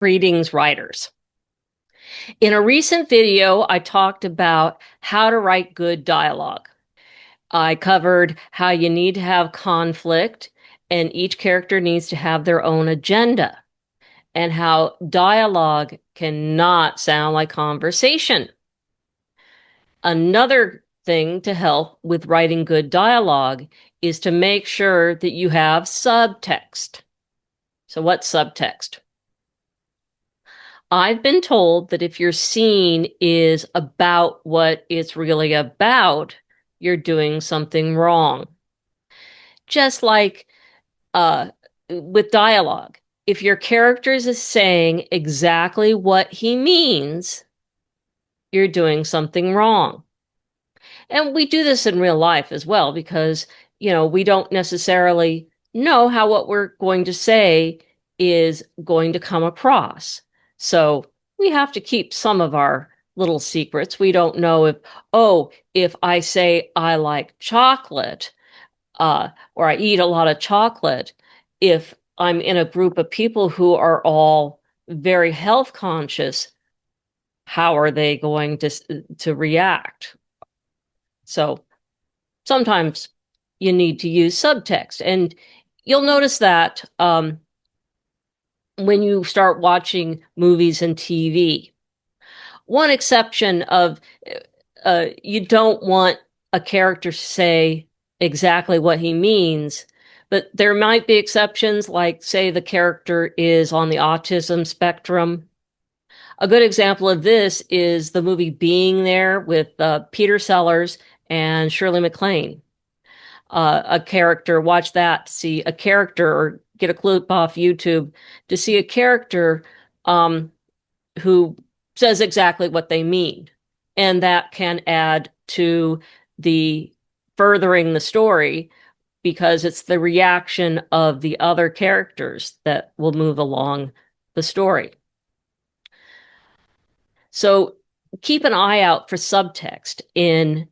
Greetings, writers. In a recent video, I talked about how to write good dialogue. I covered how you need to have conflict and each character needs to have their own agenda, and how dialogue cannot sound like conversation. Another thing to help with writing good dialogue is to make sure that you have subtext. So, what's subtext? I've been told that if your scene is about what it's really about, you're doing something wrong. Just like uh, with dialogue, if your character is saying exactly what he means, you're doing something wrong. And we do this in real life as well because, we don't necessarily know how what we're going to say is going to come across. So we have to keep some of our little secrets. We don't know if I say I like chocolate, or I eat a lot of chocolate, if I'm in a group of people who are all very health conscious, how are they going to react? So sometimes you need to use subtext. And you'll notice that when you start watching movies and TV. One exception of you don't want a character to say exactly what he means, but there might be exceptions, like, say, the character is on the autism spectrum. A good example of this is the movie Being There with Peter Sellers and Shirley MacLaine. A character, watch that to see a character, or get a clip off YouTube to see a character who says exactly what they mean. And that can add to the furthering the story because it's the reaction of the other characters that will move along the story. So keep an eye out for subtext in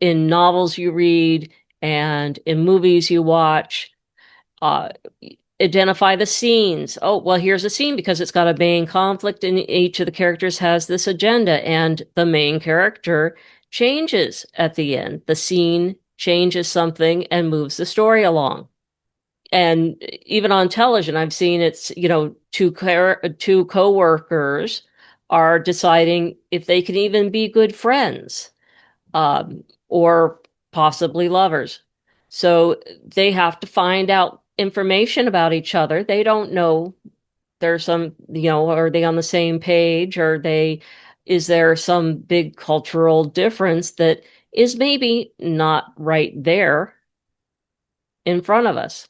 novels you read and in movies you watch. Uh, Identify the scenes. Oh, well, here's a scene because it's got a main conflict and each of the characters has this agenda, and the main character changes at the end. The scene changes something and moves the story along. And even on television, I've seen it's, two coworkers are deciding if they can even be good friends, or possibly lovers. So they have to find out information about each other. They don't know. There's some, are they on the same page? Is there some big cultural difference that is maybe not right there in front of us?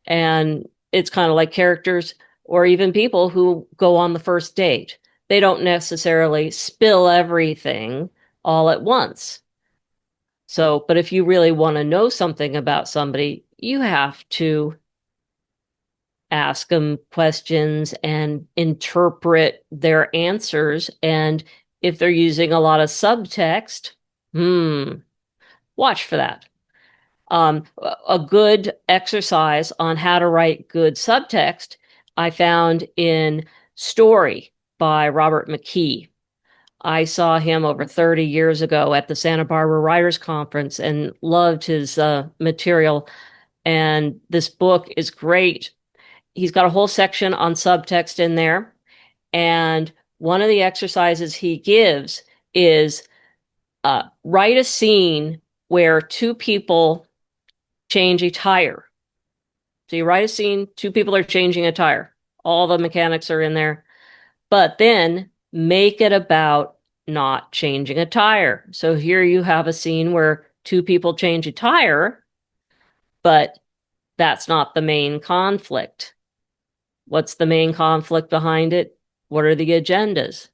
And it's kind of like characters or even people who go on the first date. They don't necessarily spill everything all at once. So, but if you really want to know something about somebody, you have to ask them questions and interpret their answers. And if they're using a lot of subtext, watch for that. A good exercise on how to write good subtext I found in Story by Robert McKee. I saw him over 30 years ago at the Santa Barbara Writers Conference and loved his material. And this book is great. He's got a whole section on subtext in there. And one of the exercises he gives is write a scene where two people change a tire. So you write a scene, two people are changing a tire. All the mechanics are in there. But then make it about not changing a tire. So here you have a scene where two people change a tire, but that's not the main conflict. What's the main conflict behind it? What are the agendas?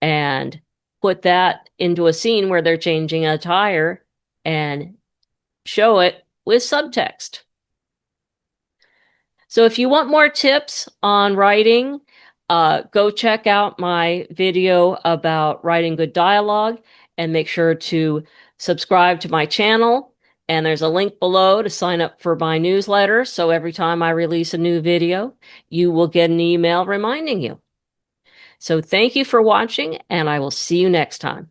And put that into a scene where they're changing a tire and show it with subtext. So if you want more tips on writing, go check out my video about writing good dialogue and make sure to subscribe to my channel And there's a link below to sign up for my newsletter. So every time I release a new video, you will get an email reminding you. So thank you for watching, and I will see you next time.